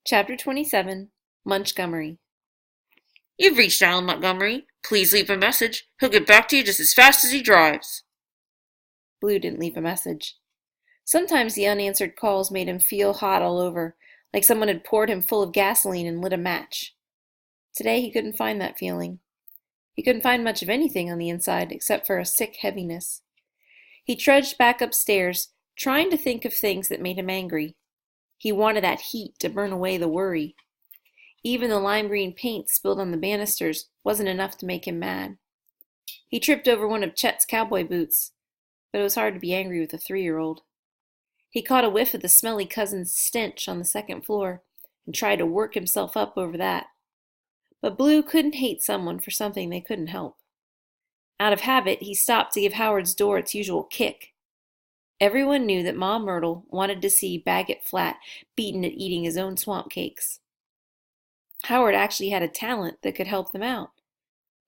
Chapter 27, Montgomery. You've reached Alan Montgomery. Please leave a message. He'll get back to you just as fast as he drives. Blue didn't leave a message. Sometimes the unanswered calls made him feel hot all over, like someone had poured him full of gasoline and lit a match. Today he couldn't find that feeling. He couldn't find much of anything on the inside except for a sick heaviness. He trudged back upstairs, trying to think of things that made him angry. He wanted that heat to burn away the worry. Even the lime green paint spilled on the banisters wasn't enough to make him mad. He tripped over one of Chet's cowboy boots, but it was hard to be angry with a 3-year-old. He caught a whiff of the smelly cousin's stench on the second floor and tried to work himself up over that. But Blue couldn't hate someone for something they couldn't help. Out of habit, he stopped to give Howard's door its usual kick. Everyone knew that Ma Myrtle wanted to see Baggett Flat beaten at eating his own swamp cakes. Howard actually had a talent that could help them out,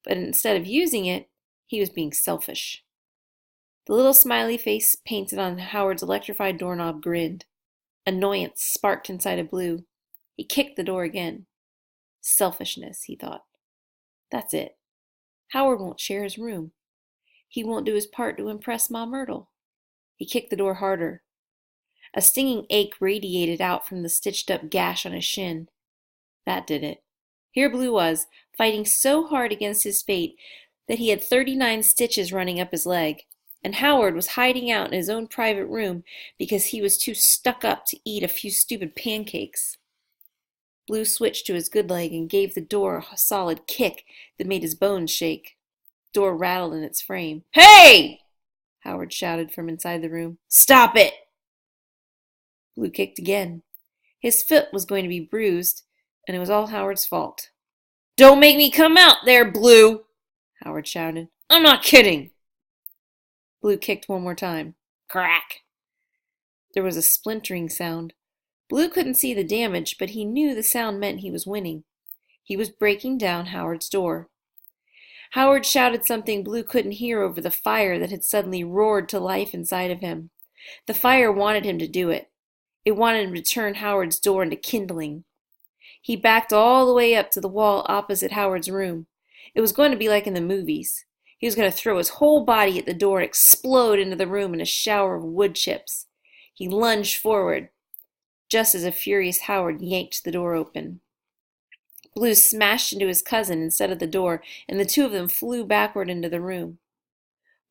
but instead of using it, he was being selfish. The little smiley face painted on Howard's electrified doorknob grinned. Annoyance sparked inside of Blue. He kicked the door again. Selfishness, he thought. That's it. Howard won't share his room. He won't do his part to impress Ma Myrtle. He kicked the door harder. A stinging ache radiated out from the stitched-up gash on his shin. That did it. Here Blue was, fighting so hard against his fate that he had 39 stitches running up his leg, and Howard was hiding out in his own private room because he was too stuck up to eat a few stupid pancakes. Blue switched to his good leg and gave the door a solid kick that made his bones shake. The door rattled in its frame. "Hey!" Howard shouted from inside the room. "Stop it!" Blue kicked again. His foot was going to be bruised, and it was all Howard's fault. "Don't make me come out there, Blue!" Howard shouted. "I'm not kidding!" Blue kicked one more time. Crack! There was a splintering sound. Blue couldn't see the damage, but he knew the sound meant he was winning. He was breaking down Howard's door. Howard shouted something Blue couldn't hear over the fire that had suddenly roared to life inside of him. The fire wanted him to do it. It wanted him to turn Howard's door into kindling. He backed all the way up to the wall opposite Howard's room. It was going to be like in the movies. He was going to throw his whole body at the door and explode into the room in a shower of wood chips. He lunged forward, just as a furious Howard yanked the door open. Blue smashed into his cousin instead of the door, and the two of them flew backward into the room.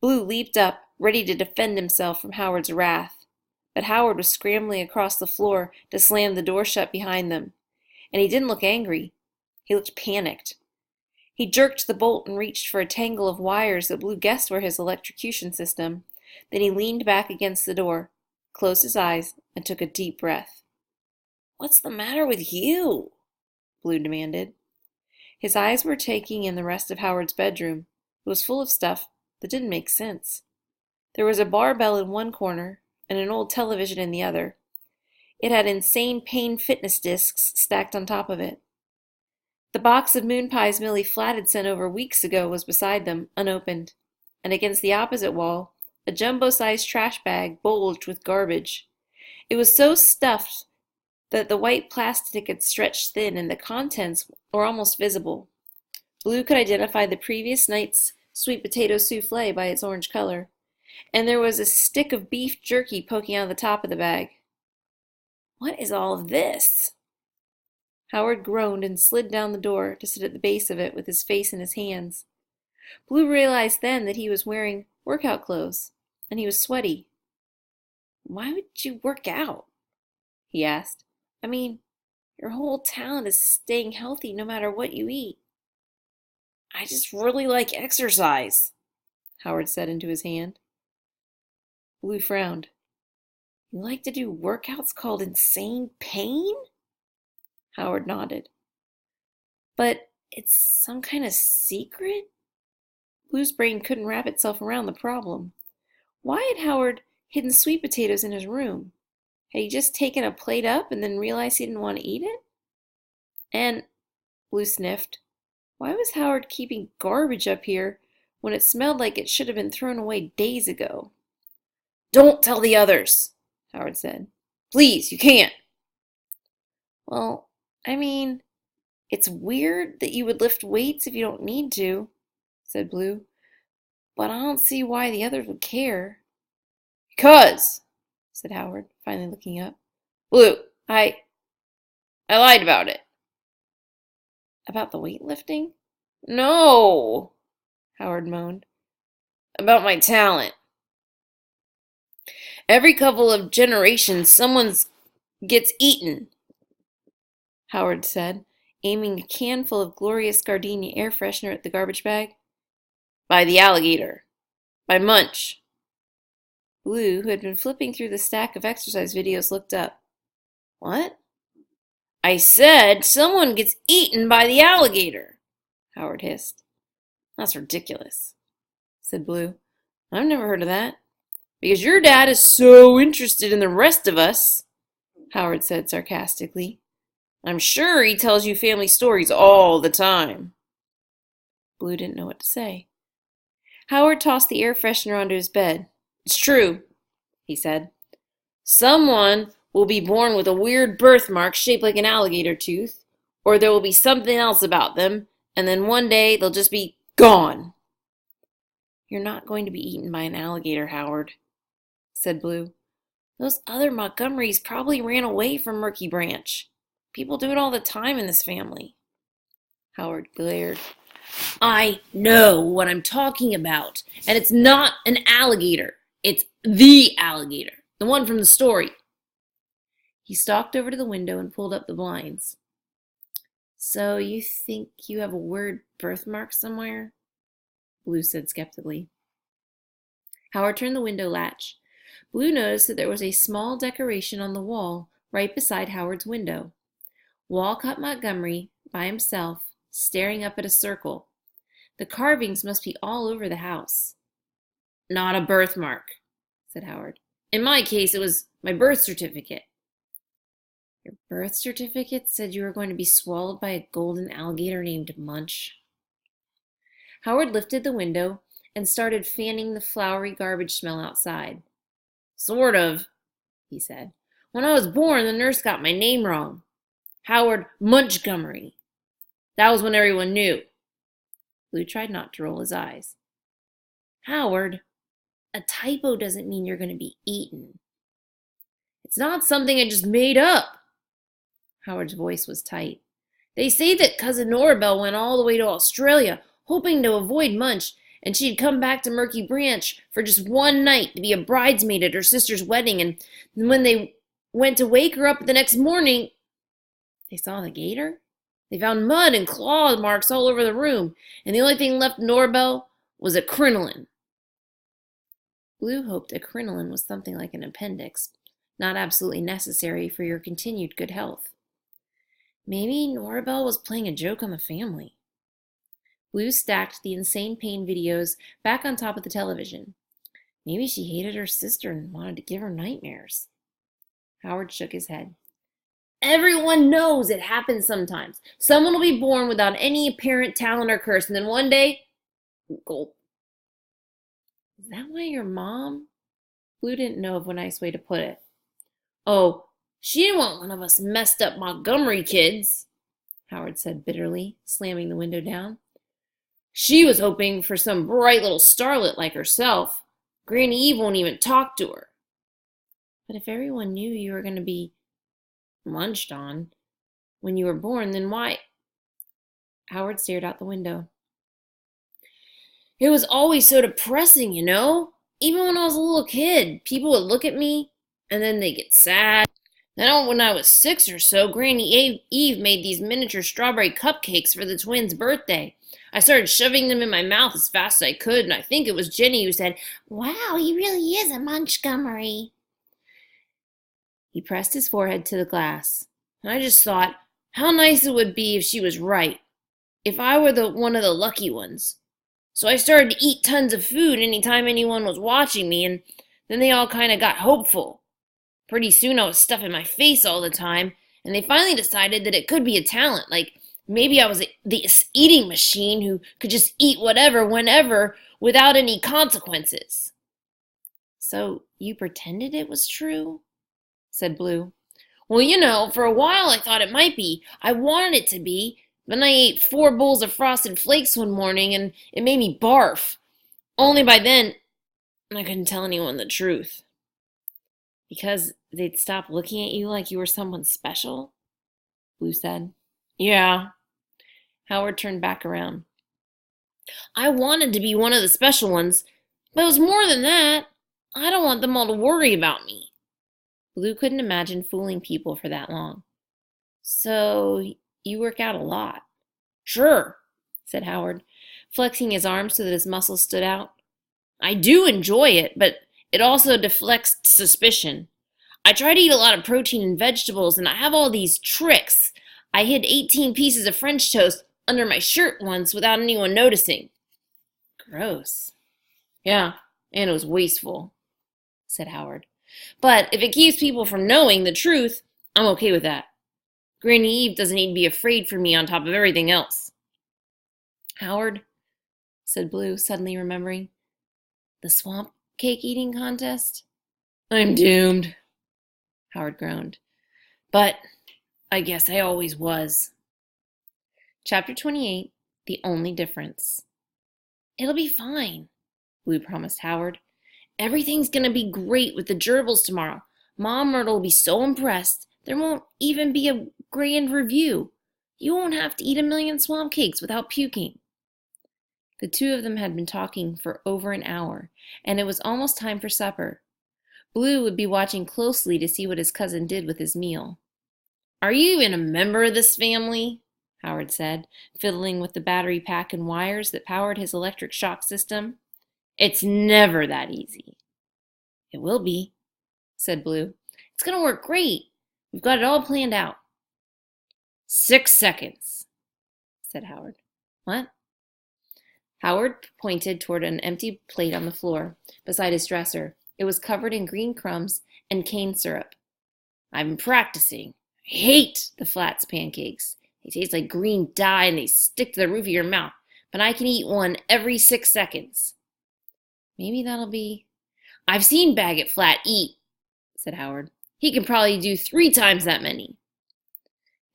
Blue leaped up, ready to defend himself from Howard's wrath, but Howard was scrambling across the floor to slam the door shut behind them, and he didn't look angry. He looked panicked. He jerked the bolt and reached for a tangle of wires that Blue guessed were his electrocution system. Then he leaned back against the door, closed his eyes, and took a deep breath. "What's the matter with you?" Blue demanded. His eyes were taking in the rest of Howard's bedroom. It was full of stuff that didn't make sense. There was a barbell in one corner and an old television in the other. It had insane pain fitness discs stacked on top of it. The box of moon pies Millie Flat had sent over weeks ago was beside them, unopened, and against the opposite wall, a jumbo-sized trash bag bulged with garbage. It was so stuffed that the white plastic had stretched thin and the contents were almost visible. Blue could identify the previous night's sweet potato souffle by its orange color, and there was a stick of beef jerky poking out of the top of the bag. "What is all of this?" Howard groaned and slid down the door to sit at the base of it with his face in his hands. Blue realized then that he was wearing workout clothes, and he was sweaty. "Why would you work out?" he asked. "I mean, your whole talent is staying healthy no matter what you eat." "I just really like exercise," Howard said into his hand. Blue frowned. "You like to do workouts called insane pain?" Howard nodded. "But it's some kind of secret?" Blue's brain couldn't wrap itself around the problem. Why had Howard hidden sweet potatoes in his room? Had he just taken a plate up and then realized he didn't want to eat it? And, Blue sniffed, why was Howard keeping garbage up here when it smelled like it should have been thrown away days ago? "Don't tell the others," Howard said. "Please, you can't." "Well, I mean, it's weird that you would lift weights if you don't need to, said Blue, but I don't see why the others would care. Because, said Howard, finally looking up. Blue, I lied about it. About the weightlifting? No, Howard moaned. About my talent. Every couple of generations, someone gets eaten, Howard said, aiming a can full of glorious gardenia air freshener at the garbage bag. By the alligator. By Munch. Blue, who had been flipping through the stack of exercise videos, looked up. What? I said someone gets eaten by the alligator, Howard hissed. That's ridiculous, said Blue. I've never heard of that. Because your dad is so interested in the rest of us, Howard said sarcastically. I'm sure he tells you family stories all the time. Blue didn't know what to say. Howard tossed the air freshener onto his bed. It's true, he said. Someone will be born with a weird birthmark shaped like an alligator tooth, or there will be something else about them, and then one day they'll just be gone. You're not going to be eaten by an alligator, Howard, said Blue. Those other Montgomerys probably ran away from Murky Branch. People do it all the time in this family. Howard glared. I know what I'm talking about, and it's not an alligator. It's the alligator, the one from the story. He stalked over to the window and pulled up the blinds. So you think you have a weird birthmark somewhere? Blue said skeptically. Howard turned the window latch. Blue noticed that there was a small decoration on the wall right beside Howard's window. Walcott Montgomery, by himself, staring up at a circle. The carvings must be all over the house. Not a birthmark, said Howard. In my case, it was my birth certificate. Your birth certificate said you were going to be swallowed by a golden alligator named Munch. Howard lifted the window and started fanning the flowery garbage smell outside. Sort of, he said. When I was born, the nurse got my name wrong. Howard Munchgomery. That was when everyone knew. Blue tried not to roll his eyes. Howard, a typo doesn't mean you're going to be eaten. It's not something I just made up. Howard's voice was tight. They say that Cousin Norabelle went all the way to Australia, hoping to avoid Munch, and she'd come back to Murky Branch for just one night to be a bridesmaid at her sister's wedding, and when they went to wake her up the next morning, they saw the gator? They found mud and claw marks all over the room, and the only thing left Norabelle was a crinoline. Blue hoped a crinoline was something like an appendix, not absolutely necessary for your continued good health. Maybe Norabelle was playing a joke on the family. Blue stacked the insane pain videos back on top of the television. Maybe she hated her sister and wanted to give her nightmares. Howard shook his head. Everyone knows it happens sometimes. Someone will be born without any apparent talent or curse, and then one day, gulp. Is that why your mom? Blue didn't know of a nice way to put it. Oh, she didn't want one of us messed up Montgomery kids, Howard said bitterly, slamming the window down. She was hoping for some bright little starlet like herself. Granny Eve won't even talk to her. But if everyone knew you were going to be munched on when you were born, then why? Howard stared out the window. It was always so depressing, you know? Even when I was a little kid, people would look at me, and then they get sad. Then when I was 6 or so, Granny Eve made these miniature strawberry cupcakes for the twins' birthday. I started shoving them in my mouth as fast as I could, and I think it was Jenny who said, Wow, he really is a Montgomery. He pressed his forehead to the glass, and I just thought, how nice it would be if she was right, if I were one of the lucky ones. So I started to eat tons of food anytime anyone was watching me, and then they all kind of got hopeful. Pretty soon I was stuffing my face all the time, and they finally decided that it could be a talent, like maybe I was the eating machine who could just eat whatever, whenever, without any consequences. So you pretended it was true? Said Blue. Well, for a while I thought it might be. I wanted it to be. Then I ate 4 bowls of Frosted Flakes one morning and it made me barf. Only by then, I couldn't tell anyone the truth. Because they'd stop looking at you like you were someone special? Blue said. Yeah. Howard turned back around. I wanted to be one of the special ones, but it was more than that. I don't want them all to worry about me. Blue couldn't imagine fooling people for that long. So, you work out a lot. Sure, said Howard, flexing his arms so that his muscles stood out. I do enjoy it, but it also deflects suspicion. I try to eat a lot of protein and vegetables, and I have all these tricks. I hid 18 pieces of French toast under my shirt once without anyone noticing. Gross. Yeah, and it was wasteful, said Howard. But if it keeps people from knowing the truth, I'm okay with that. Granny Eve doesn't need to be afraid for me on top of everything else. Howard, said Blue, suddenly remembering. The swamp cake eating contest? I'm doomed, Howard groaned. But I guess I always was. Chapter 28, The Only Difference. It'll be fine, Blue promised Howard. Everything's gonna be great with the gerbils tomorrow. Mom Myrtle will be so impressed. There won't even be a grand review. You won't have to eat 1,000,000 swamp cakes without puking. The two of them had been talking for over an hour, and it was almost time for supper. Blue would be watching closely to see what his cousin did with his meal. Are you even a member of this family? Howard said, fiddling with the battery pack and wires that powered his electric shock system. It's never that easy. It will be, said Blue. It's going to work great. We've got it all planned out. 6 seconds, said Howard. What? Howard pointed toward an empty plate on the floor beside his dresser. It was covered in green crumbs and cane syrup. I've been practicing. I hate the flats pancakes. They taste like green dye and they stick to the roof of your mouth, but I can eat one every 6 seconds. Maybe that'll be... I've seen Baggett Flat eat, said Howard. He can probably do 3 times that many.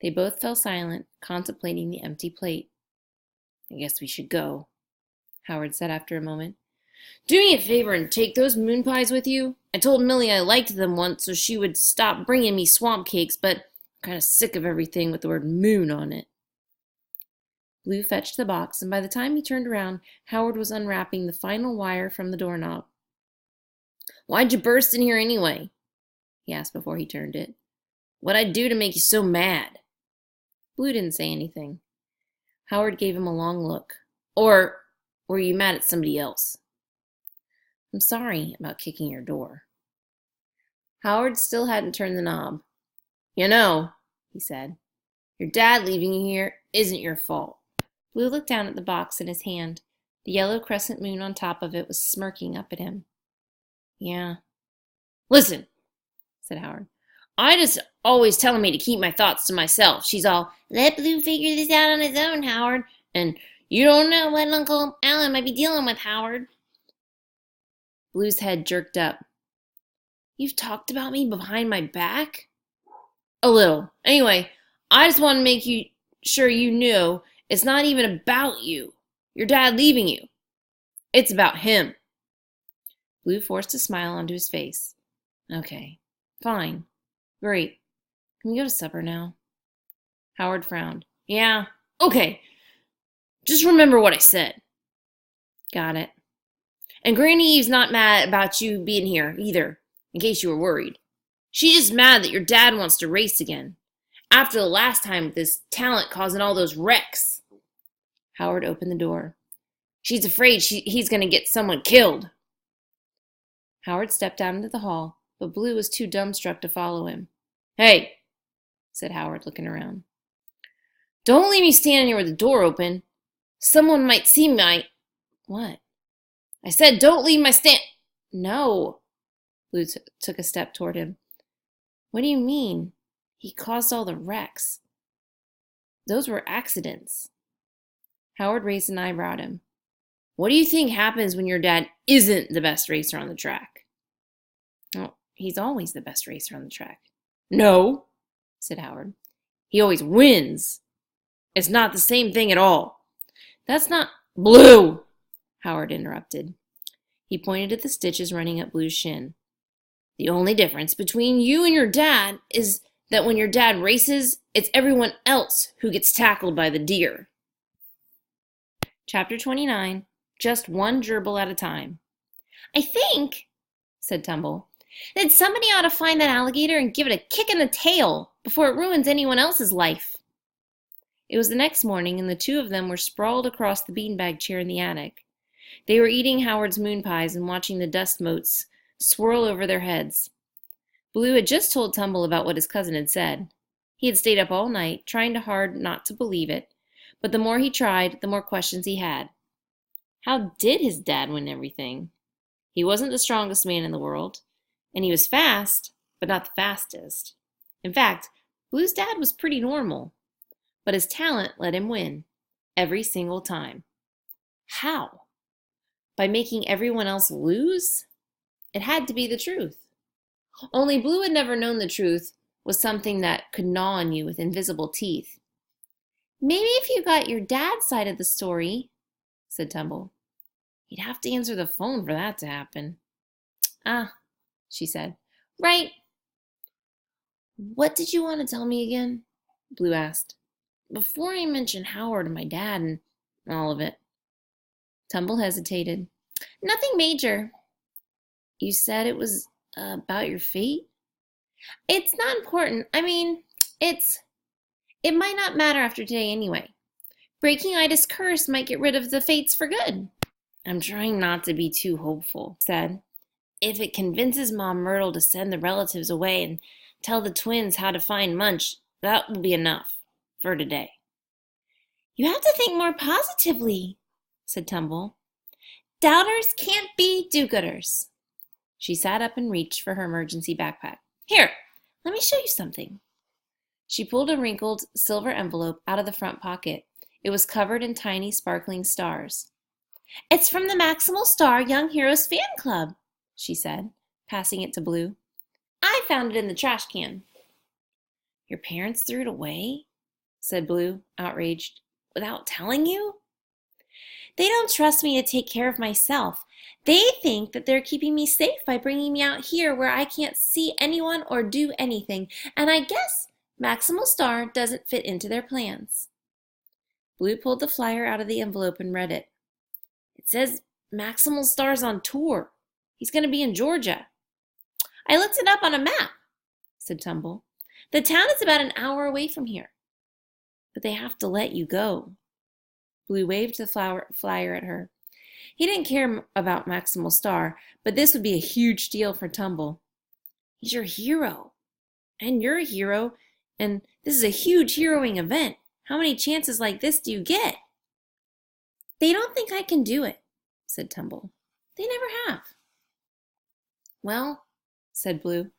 They both fell silent, contemplating the empty plate. I guess we should go, Howard said after a moment. Do me a favor and take those moon pies with you. I told Millie I liked them once so she would stop bringing me swamp cakes, but I'm kind of sick of everything with the word moon on it. Blue fetched the box, and by the time he turned around, Howard was unwrapping the final wire from the doorknob. Why'd you burst in here anyway? He asked before he turned it. What'd I do to make you so mad? Blue didn't say anything. Howard gave him a long look. Or were you mad at somebody else? I'm sorry about kicking your door. Howard still hadn't turned the knob. You know, he said, your dad leaving you here isn't your fault. Blue looked down at the box in his hand. The yellow crescent moon on top of it was smirking up at him. Yeah. Listen, said Howard. Ida's always telling me to keep my thoughts to myself. She's all, let Blue figure this out on his own, Howard. And you don't know what Uncle Alan might be dealing with, Howard. Blue's head jerked up. You've talked about me behind my back? A little. Anyway, I just want to make sure you knew it's not even about you. Your dad leaving you. It's about him. Blue forced a smile onto his face. Okay, fine. Great. Can we go to supper now? Howard frowned. Yeah, okay. Just remember what I said. Got it. And Granny Eve's not mad about you being here, either, in case you were worried. She's just mad that your dad wants to race again. After the last time with his talent causing all those wrecks. Howard opened the door. She's afraid he's going to get someone killed. Howard stepped out into the hall, but Blue was too dumbstruck to follow him. Hey, said Howard, looking around. Don't leave me standing here with the door open. Someone might see me. What? I said don't leave my stand. No. Blue took a step toward him. What do you mean? He caused all the wrecks. Those were accidents. Howard raised an eyebrow at him. What do you think happens when your dad isn't the best racer on the track? Well, he's always the best racer on the track. No, said Howard. "He always wins. It's not the same thing at all." "That's not—" "Blue!" Howard interrupted. He pointed at the stitches running up Blue's shin. "The only difference between you and your dad is that when your dad races, it's everyone else who gets tackled by the deer." Chapter 29, Just One Gerbil at a Time. "I think," said Tumble, "that somebody ought to find that alligator and give it a kick in the tail before it ruins anyone else's life." It was the next morning, and the two of them were sprawled across the beanbag chair in the attic. They were eating Howard's moon pies and watching the dust motes swirl over their heads. Blue had just told Tumble about what his cousin had said. He had stayed up all night, trying hard not to believe it, but the more he tried, the more questions he had. How did his dad win everything? He wasn't the strongest man in the world, and he was fast, but not the fastest. In fact, Blue's dad was pretty normal, but his talent let him win every single time. How? By making everyone else lose? It had to be the truth. Only Blue had never known the truth was something that could gnaw on you with invisible teeth. "Maybe if you got your dad's side of the story," said Tumble. "He'd have to answer the phone for that to happen." "Ah," she said. "Right." "What did you want to tell me again?" Blue asked. "Before I mention Howard and my dad and all of it." Tumble hesitated. "Nothing major." "You said it was about your fate?" "It's not important. I mean, it might not matter after today anyway. Breaking Ida's curse might get rid of the fates for good." "I'm trying not to be too hopeful," he said. "If it convinces Mom Myrtle to send the relatives away and tell the twins how to find Munch, that will be enough for today." "You have to think more positively," said Tumble. "Doubters can't be do-gooders." She sat up and reached for her emergency backpack. "Here, let me show you something." She pulled a wrinkled silver envelope out of the front pocket. It was covered in tiny, sparkling stars. "It's from the Maximal Star Young Heroes Fan Club," she said, passing it to Blue. "I found it in the trash can." "Your parents threw it away?" said Blue, outraged. "Without telling you?" "They don't trust me to take care of myself. They think that they're keeping me safe by bringing me out here where I can't see anyone or do anything, and I guess Maximal Star doesn't fit into their plans." Blue pulled the flyer out of the envelope and read it. "It says Maximal Star's on tour. He's going to be in Georgia." "I looked it up on a map," said Tumble. "The town is about an hour away from here." "But they have to let you go." Blue waved the flyer at her. He didn't care about Maximal Star, but this would be a huge deal for Tumble. "He's your hero. And you're a hero, and this is a huge heroing event. How many chances like this do you get?" "They don't think I can do it," said Tumble. "They never have." "Well," said Blue,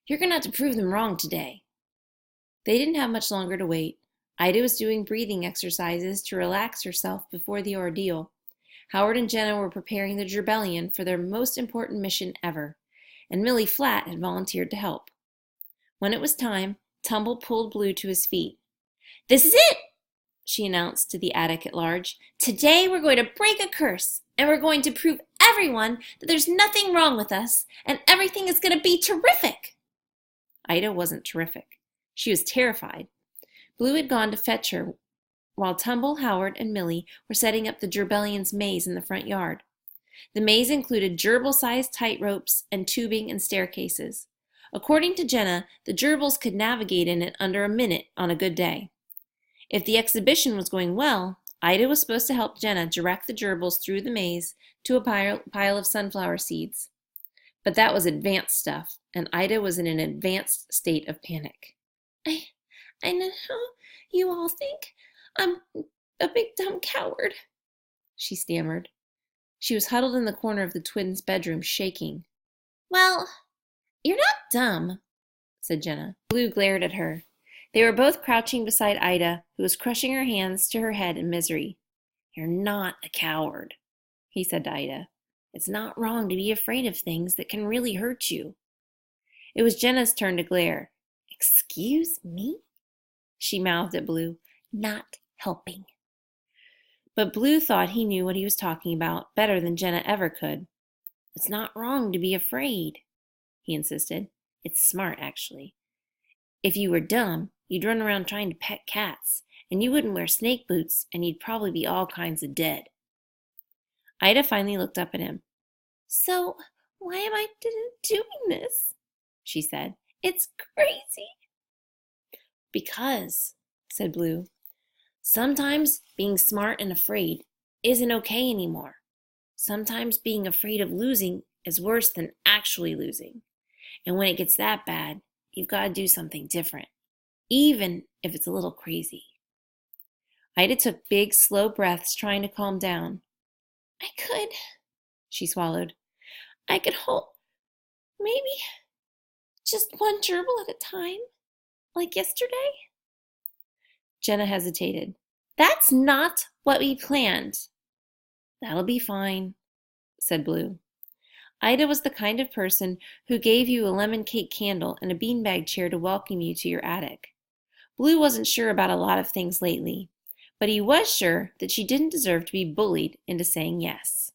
"you're going to have to prove them wrong today." They didn't have much longer to wait. Ida was doing breathing exercises to relax herself before the ordeal. Howard and Jenna were preparing the Gerbellion for their most important mission ever, and Millie Flat had volunteered to help. When it was time, Tumble pulled Blue to his feet. "This is it," she announced to the attic at large. "Today we're going to break a curse, and we're going to prove everyone that there's nothing wrong with us, and everything is going to be terrific." Ida wasn't terrific. She was terrified. Blue had gone to fetch her, while Tumble, Howard, and Millie were setting up the Gerbellion's maze in the front yard. The maze included gerbil-sized tight ropes and tubing and staircases. According to Jenna, the gerbils could navigate in it under a minute on a good day. If the exhibition was going well, Ida was supposed to help Jenna direct the gerbils through the maze to a pile of sunflower seeds. But that was advanced stuff, and Ida was in an advanced state of panic. I know you all think I'm a big dumb coward," she stammered. She was huddled in the corner of the twins' bedroom, shaking. "Well, you're not dumb," said Jenna. Blue glared at her. They were both crouching beside Ida, who was crushing her hands to her head in misery. "You're not a coward," he said to Ida. "It's not wrong to be afraid of things that can really hurt you." It was Jenna's turn to glare. Excuse me? She mouthed at Blue. Not helping. But Blue thought he knew what he was talking about better than Jenna ever could. It's not wrong to be afraid, he insisted. It's smart, actually. If you were dumb, you'd run around trying to pet cats, and you wouldn't wear snake boots, and you'd probably be all kinds of dead. Ida finally looked up at him. So, why am I doing this? She said. It's crazy. Because, said Blue, sometimes being smart and afraid isn't okay anymore. Sometimes being afraid of losing is worse than actually losing. And when it gets that bad, you've got to do something different, even if it's a little crazy. Ida took big, slow breaths, trying to calm down. I could, she swallowed. I could hold maybe just one gerbil at a time, like yesterday. Jenna hesitated. That's not what we planned. That'll be fine, said Blue. Ida was the kind of person who gave you a lemon cake candle and a beanbag chair to welcome you to your attic. Blue wasn't sure about a lot of things lately, but he was sure that she didn't deserve to be bullied into saying yes.